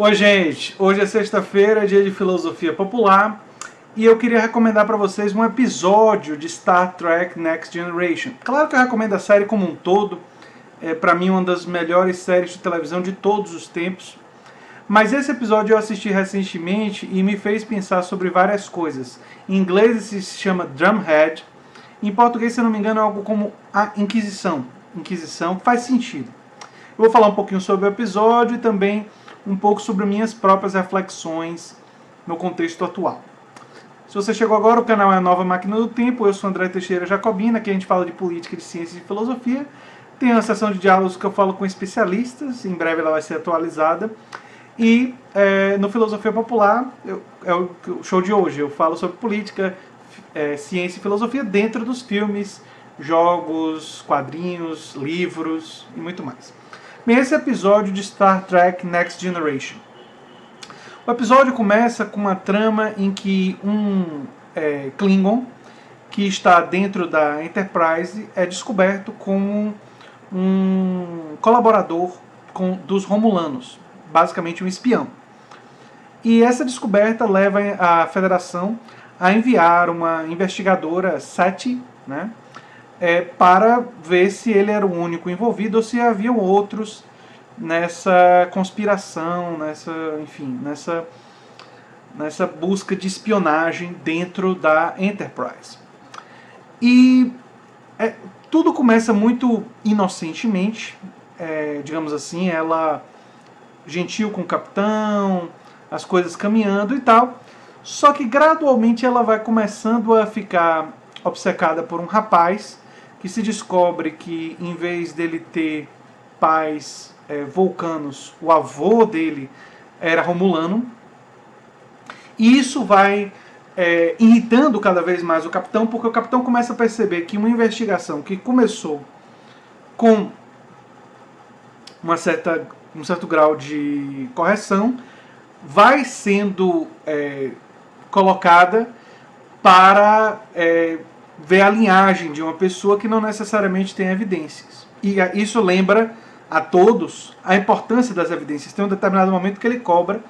Oi, gente. Hoje é sexta-feira, dia de filosofia popular, e eu queria recomendar para vocês um episódio de Star Trek Next Generation. Claro que eu recomendo a série como um todo, é para mim uma das melhores séries de televisão de todos os tempos. Mas esse episódio eu assisti recentemente e me fez pensar sobre várias coisas. Em inglês esse se chama Drumhead. Em português, se eu não me engano, é algo como a Inquisição. Inquisição faz sentido. Eu vou falar um pouquinho sobre o episódio e também um pouco sobre minhas próprias reflexões no contexto atual. Se você chegou agora, o canal é a Nova Máquina do Tempo. Eu sou André Teixeira Jacobina, aqui a gente fala de política, de ciência e de filosofia. Tem uma sessão de diálogos que eu falo com especialistas, em breve ela vai ser atualizada. E no Filosofia Popular, é o show de hoje, eu falo sobre política, ciência e filosofia dentro dos filmes, jogos, quadrinhos, livros e muito mais. Bem, esse episódio de Star Trek Next Generation. O episódio começa com uma trama em que um Klingon que está dentro da Enterprise é descoberto como um colaborador dos Romulanos, basicamente um espião. E essa descoberta leva a Federação a enviar uma investigadora, Sati, né, para ver se ele era o único envolvido ou se haviam outros nessa conspiração, nessa busca de espionagem dentro da Enterprise. E tudo começa muito inocentemente, digamos assim, ela gentil com o capitão, as coisas caminhando e tal, só que gradualmente ela vai começando a ficar obcecada por um rapaz que se descobre que, em vez dele ter pais vulcanos, o avô dele era romulano. E isso vai irritando cada vez mais o capitão, porque o capitão começa a perceber que uma investigação que começou com um certo grau de correção vai sendo colocada para ver a linhagem de uma pessoa que não necessariamente tem evidências. E isso lembra a todos a importância das evidências. Tem um determinado momento que ele cobra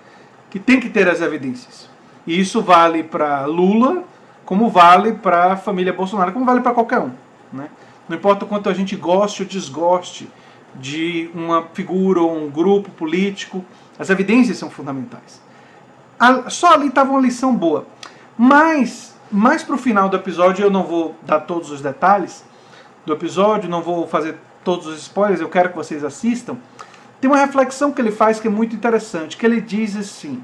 que tem que ter as evidências. E isso vale para Lula, como vale para a família Bolsonaro, como vale para qualquer um, né? Não importa o quanto a gente goste ou desgoste de uma figura ou um grupo político, as evidências são fundamentais. Só ali estava uma lição boa. Mas mais para o final do episódio, eu não vou dar todos os detalhes do episódio, não vou fazer todos os spoilers, eu quero que vocês assistam. Tem uma reflexão que ele faz que é muito interessante, que ele diz assim,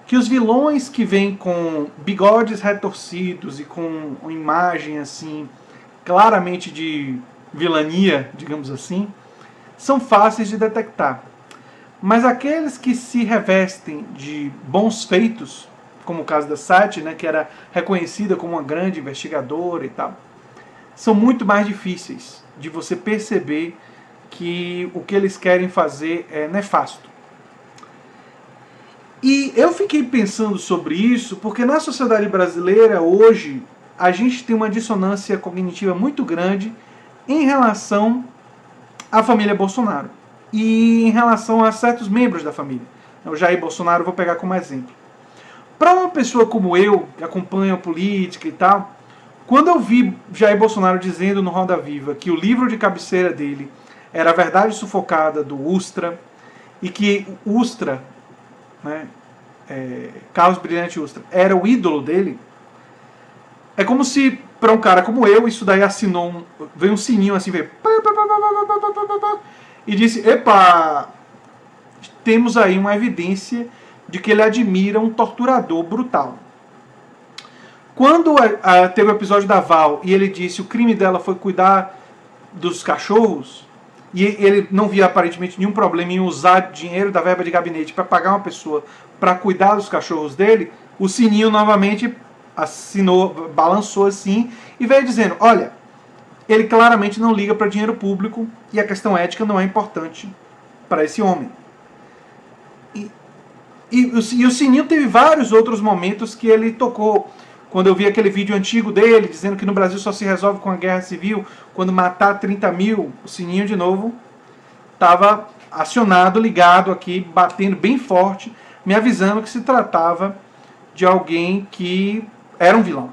que os vilões que vêm com bigodes retorcidos e com uma imagem assim, claramente de vilania, digamos assim, são fáceis de detectar. Mas aqueles que se revestem de bons feitos, como o caso da Sati, né, que era reconhecida como uma grande investigadora e tal, são muito mais difíceis de você perceber que o que eles querem fazer é nefasto. E eu fiquei pensando sobre isso porque na sociedade brasileira hoje a gente tem uma dissonância cognitiva muito grande em relação à família Bolsonaro e em relação a certos membros da família. O Jair Bolsonaro eu vou pegar como exemplo. Para uma pessoa como eu, que acompanha a política e tal, quando eu vi Jair Bolsonaro dizendo no Roda Viva que o livro de cabeceira dele era A Verdade Sufocada, do Ustra, e que o Ustra, né, Carlos Brilhante Ustra, era o ídolo dele, é como se, para um cara como eu, isso daí veio um sininho assim, veio, e disse, epa, temos aí uma evidência de que ele admira um torturador brutal. Quando teve o episódio da Val e ele disse que o crime dela foi cuidar dos cachorros, e ele não via aparentemente nenhum problema em usar dinheiro da verba de gabinete para pagar uma pessoa para cuidar dos cachorros dele, o sininho novamente balançou assim e veio dizendo, olha, ele claramente não liga para dinheiro público e a questão ética não é importante para esse homem. E o sininho teve vários outros momentos que ele tocou. Quando eu vi aquele vídeo antigo dele, dizendo que no Brasil só se resolve com a guerra civil, quando matar 30 mil, o sininho de novo estava acionado, ligado aqui, batendo bem forte, me avisando que se tratava de alguém que era um vilão.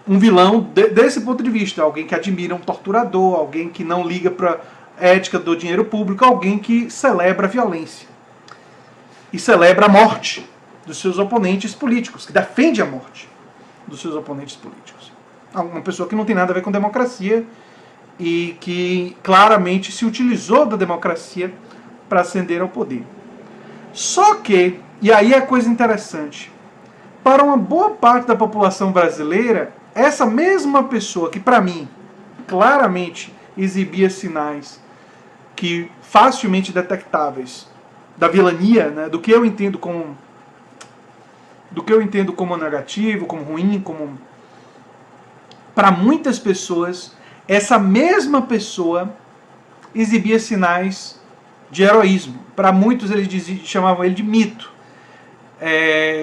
Um vilão desse ponto de vista, alguém que admira um torturador, alguém que não liga para a ética do dinheiro público, alguém que celebra a violência e celebra a morte dos seus oponentes políticos, que defende a morte dos seus oponentes políticos. Uma pessoa que não tem nada a ver com democracia e que claramente se utilizou da democracia para ascender ao poder. Só que, e aí é coisa interessante, para uma boa parte da população brasileira, essa mesma pessoa que, para mim, claramente exibia sinais que facilmente detectáveis da vilania, né, do que eu entendo como negativo, como ruim, como para muitas pessoas, essa mesma pessoa exibia sinais de heroísmo. Para muitos eles chamavam ele de mito.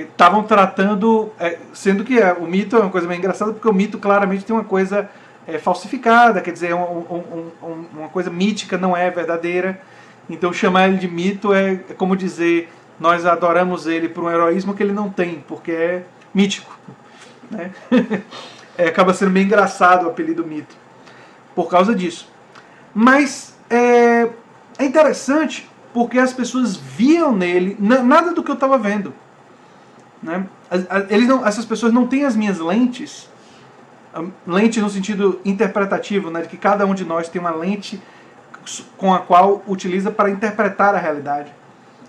Estavam tratando, sendo que o mito é uma coisa meio engraçada, porque o mito claramente tem uma coisa falsificada, quer dizer, uma coisa mítica, não é verdadeira. Então chamar ele de mito é como dizer, nós adoramos ele por um heroísmo que ele não tem, porque é mítico, né? Acaba sendo bem engraçado o apelido mito por causa disso. Mas é interessante porque as pessoas viam nele nada do que eu estava vendo, né? Essas pessoas não têm as minhas lentes, lente no sentido interpretativo, né, de que cada um de nós tem uma lente com a qual utiliza para interpretar a realidade.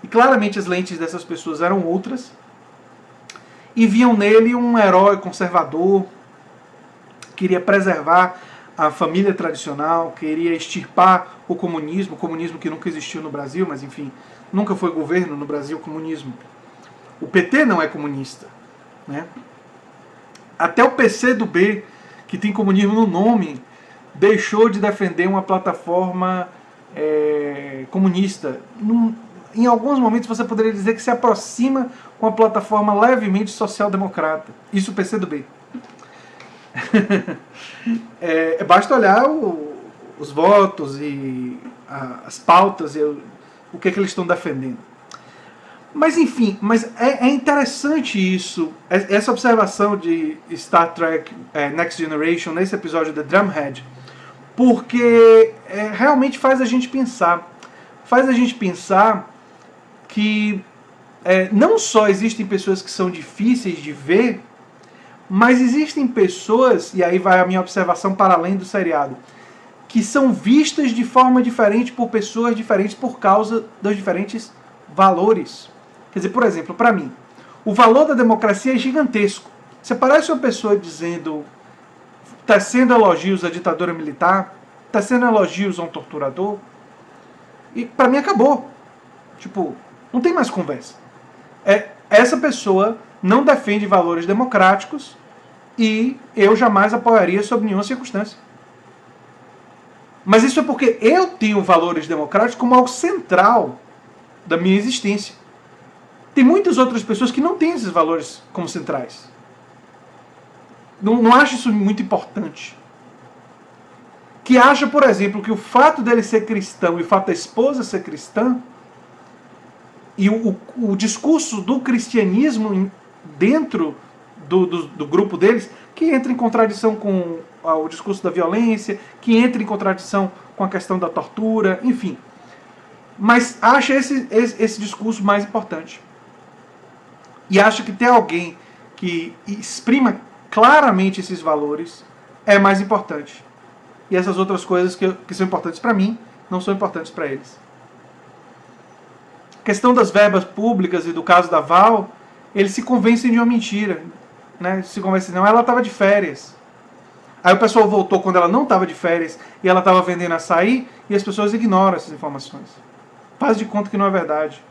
E claramente as lentes dessas pessoas eram outras, e viam nele um herói conservador, queria preservar a família tradicional, queria extirpar o comunismo que nunca existiu no Brasil, mas enfim, nunca foi governo no Brasil, comunismo. O PT não é comunista, né? Até o PCdoB, que tem comunismo no nome, deixou de defender uma plataforma comunista. Em alguns momentos você poderia dizer que se aproxima com uma plataforma levemente social-democrata. Isso o PCdoB. Basta olhar os votos e as pautas e o que eles estão defendendo. Mas enfim, é interessante isso, essa observação de Star Trek Next Generation nesse episódio de Drumhead, porque realmente faz a gente pensar. Faz a gente pensar que não só existem pessoas que são difíceis de ver, mas existem pessoas, e aí vai a minha observação para além do seriado, que são vistas de forma diferente por pessoas diferentes por causa dos diferentes valores. Quer dizer, por exemplo, para mim, o valor da democracia é gigantesco. Se aparece uma pessoa dizendo, tecendo elogios à ditadura militar, tecendo elogios a um torturador, e para mim acabou. Tipo, não tem mais conversa. Essa pessoa não defende valores democráticos e eu jamais apoiaria sob nenhuma circunstância. Mas isso é porque eu tenho valores democráticos como algo central da minha existência. Tem muitas outras pessoas que não têm esses valores como centrais. Não acho isso muito importante. Que acha, por exemplo, que o fato dele ser cristão e o fato da esposa ser cristã e o discurso do cristianismo dentro do grupo deles, que entra em contradição com o discurso da violência, que entra em contradição com a questão da tortura, enfim. Mas acha esse discurso mais importante. E acha que ter alguém que exprima claramente esses valores é mais importante. E essas outras coisas que são importantes para mim, não são importantes para eles. A questão das verbas públicas e do caso da Val, eles se convencem de uma mentira. Né? Se convencem, não, ela estava de férias. Aí o pessoal voltou quando ela não estava de férias e ela estava vendendo açaí e as pessoas ignoram essas informações. Faz de conta que não é verdade.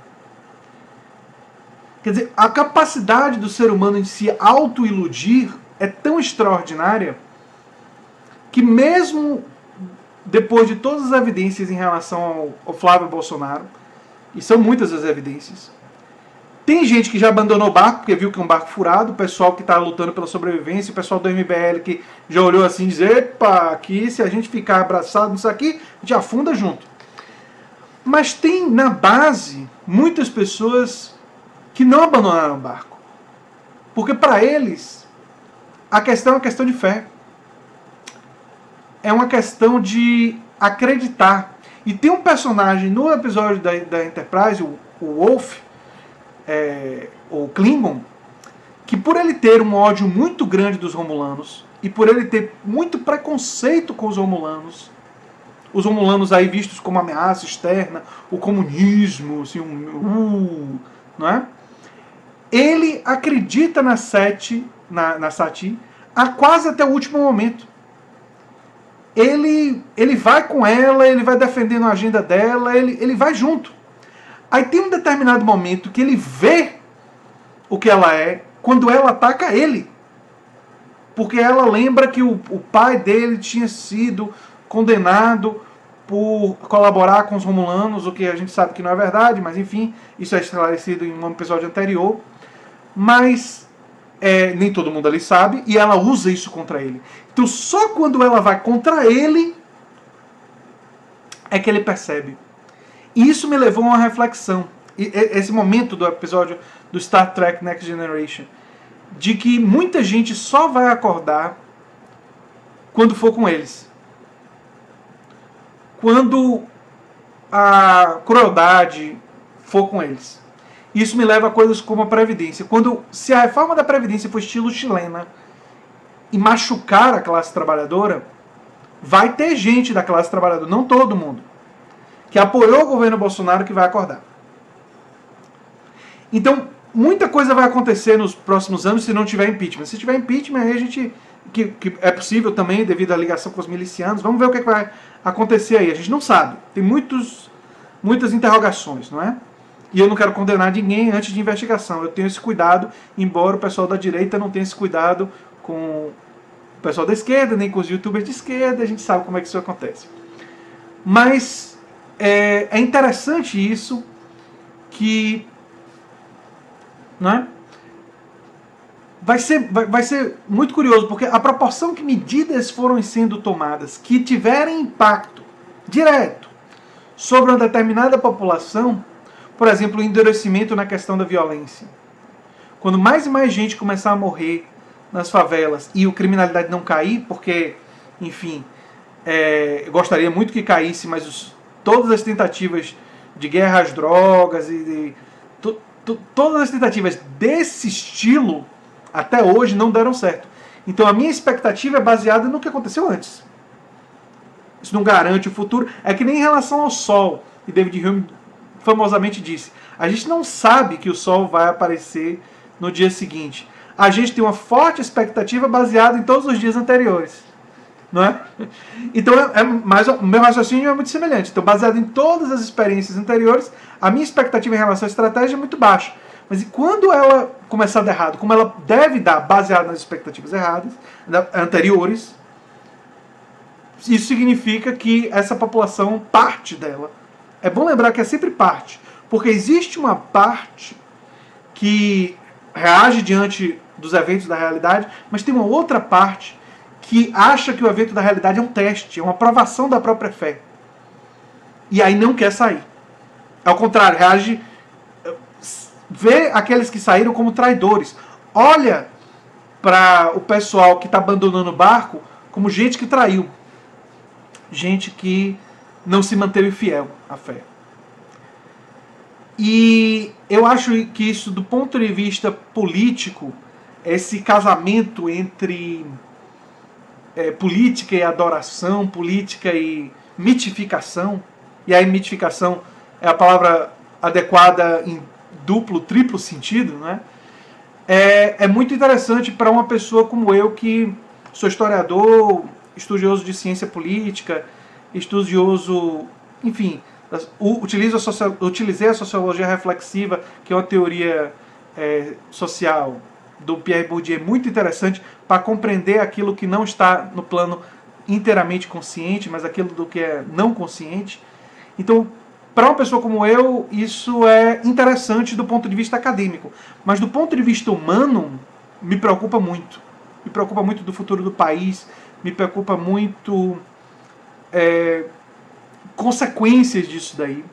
Quer dizer, a capacidade do ser humano de se autoiludir é tão extraordinária que mesmo depois de todas as evidências em relação ao Flávio Bolsonaro, e são muitas as evidências, tem gente que já abandonou o barco porque viu que é um barco furado, o pessoal que está lutando pela sobrevivência, o pessoal do MBL que já olhou assim e diz, epa, aqui se a gente ficar abraçado nisso aqui, a gente afunda junto. Mas tem na base muitas pessoas que não abandonaram o barco. Porque para eles a questão é uma questão de fé. É uma questão de acreditar. E tem um personagem no episódio da Enterprise, o Wolf, o Klingon, que por ele ter um ódio muito grande dos Romulanos e por ele ter muito preconceito com os Romulanos aí vistos como ameaça externa, o comunismo, assim, não é? Ele acredita na Sati quase até o último momento. Ele vai com ela, ele vai defendendo a agenda dela, ele vai junto. Aí tem um determinado momento que ele vê o que ela é quando ela ataca ele. Porque ela lembra que o pai dele tinha sido condenado por colaborar com os Romulanos, o que a gente sabe que não é verdade, mas enfim, isso é esclarecido em um episódio anterior. Mas nem todo mundo ali sabe, e ela usa isso contra ele. Então só quando ela vai contra ele é que ele percebe. E isso me levou a uma reflexão. Esse momento do episódio do Star Trek Next Generation, de que muita gente só vai acordar quando for com eles. Quando a crueldade for com eles. Isso me leva a coisas como a Previdência. Se a reforma da Previdência for estilo chilena e machucar a classe trabalhadora, vai ter gente da classe trabalhadora, não todo mundo, que apoiou o governo Bolsonaro, que vai acordar. Então, muita coisa vai acontecer nos próximos anos se não tiver impeachment. Se tiver impeachment, aí a gente... Que é possível também, devido à ligação com os milicianos. Vamos ver o que vai acontecer aí. A gente não sabe. Tem muitas interrogações, não é? E eu não quero condenar ninguém antes de investigação. Eu tenho esse cuidado, embora o pessoal da direita não tenha esse cuidado com o pessoal da esquerda, nem com os youtubers de esquerda. A gente sabe como é que isso acontece. Mas é interessante isso, que... Não é? Vai ser muito curioso, porque a proporção que medidas foram sendo tomadas que tiverem impacto direto sobre uma determinada população, por exemplo, o endurecimento na questão da violência. Quando mais e mais gente começar a morrer nas favelas e a criminalidade não cair, porque, enfim, eu gostaria muito que caísse, mas todas as tentativas de guerra às drogas e todas as tentativas desse estilo até hoje não deram certo. Então a minha expectativa é baseada no que aconteceu antes. Isso não garante o futuro. É que nem em relação ao Sol. E David Hume famosamente disse: a gente não sabe que o Sol vai aparecer no dia seguinte. A gente tem uma forte expectativa baseada em todos os dias anteriores. Não é? Então o meu raciocínio é muito semelhante. Então, baseado em todas as experiências anteriores, a minha expectativa em relação à estratégia é muito baixa. Mas e quando ela começar a dar errado, como ela deve dar, baseado nas expectativas erradas, anteriores, isso significa que essa população, parte dela, é bom lembrar que é sempre parte, porque existe uma parte que reage diante dos eventos da realidade, mas tem uma outra parte que acha que o evento da realidade é um teste, é uma aprovação da própria fé. E aí não quer sair. Ao contrário, reage, vê aqueles que saíram como traidores. Olha para o pessoal que está abandonando o barco como gente que traiu. Gente que não se manteve fiel à fé. E eu acho que isso, do ponto de vista político, esse casamento entre política e adoração, política e mitificação, e aí mitificação é a palavra adequada em duplo, triplo sentido, né? É muito interessante para uma pessoa como eu, que sou historiador, estudioso de ciência política, estudioso, enfim, utilizei a sociologia reflexiva, que é uma teoria social do Pierre Bourdieu, muito interessante para compreender aquilo que não está no plano inteiramente consciente, mas aquilo do que é não consciente. Então, para uma pessoa como eu, isso é interessante do ponto de vista acadêmico. Mas do ponto de vista humano, me preocupa muito. Me preocupa muito do futuro do país, me preocupa muito consequências disso daí.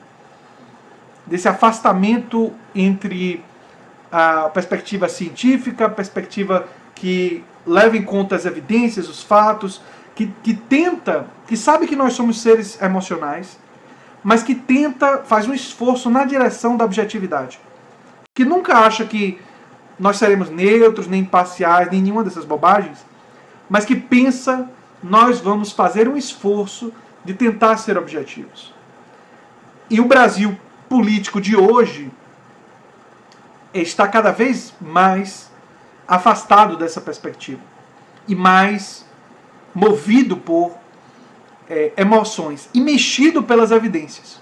desse afastamento entre a perspectiva científica, a perspectiva que leva em conta as evidências, os fatos, que sabe que nós somos seres emocionais, mas que faz um esforço na direção da objetividade. Que nunca acha que nós seremos neutros, nem imparciais, nem nenhuma dessas bobagens, mas que pensa, nós vamos fazer um esforço de tentar ser objetivos. E o Brasil político de hoje está cada vez mais afastado dessa perspectiva e mais movido por emoções e mexido pelas evidências.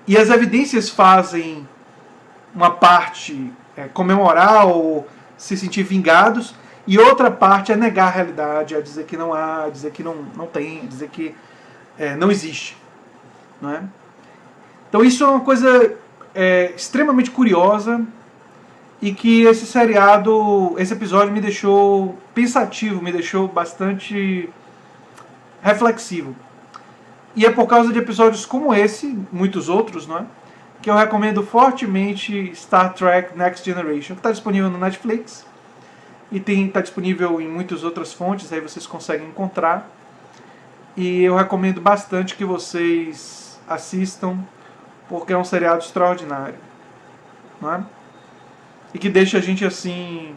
E as evidências fazem uma parte comemorar ou se sentir vingados, e outra parte é negar a realidade, é dizer que não há, dizer que não tem, dizer que não existe. Não é? Então isso é uma coisa extremamente curiosa, e que esse episódio me deixou pensativo, me deixou bastante reflexivo. E é por causa de episódios como esse, muitos outros, não é? Que eu recomendo fortemente Star Trek Next Generation, que está disponível no Netflix e está disponível em muitas outras fontes, aí vocês conseguem encontrar. E eu recomendo bastante que vocês assistam, porque é um seriado extraordinário, não é? E que deixa a gente assim,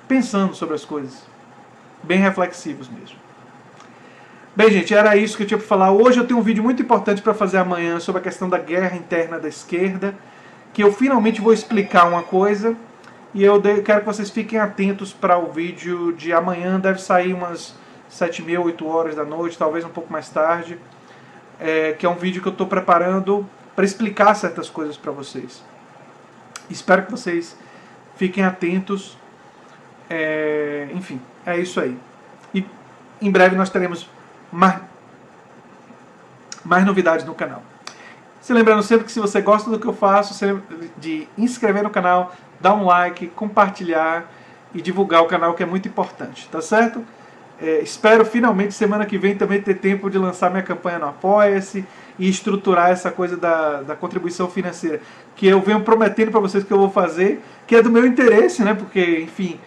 pensando sobre as coisas, bem reflexivos mesmo. Bem, gente, era isso que eu tinha para falar. Hoje eu tenho um vídeo muito importante para fazer amanhã sobre a questão da guerra interna da esquerda, que eu finalmente vou explicar uma coisa, e eu quero que vocês fiquem atentos para o vídeo de amanhã. Deve sair umas 7h30, 8 horas da noite, talvez um pouco mais tarde, que é um vídeo que eu estou preparando para explicar certas coisas para vocês. Espero que vocês fiquem atentos. Enfim, é isso aí. E em breve nós teremos mais novidades no canal. Se lembrando sempre que se você gosta do que eu faço, se lembra de inscrever no canal, dar um like, compartilhar e divulgar o canal, que é muito importante, tá certo? Espero finalmente semana que vem também ter tempo de lançar minha campanha no Apoia-se e estruturar essa coisa da contribuição financeira, que eu venho prometendo para vocês que eu vou fazer, que é do meu interesse, né? Porque, enfim,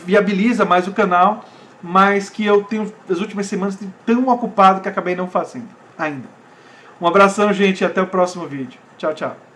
viabiliza mais o canal, mas que eu tenho, as últimas semanas, tão ocupado que acabei não fazendo ainda. Um abração, gente, e até o próximo vídeo. Tchau, tchau.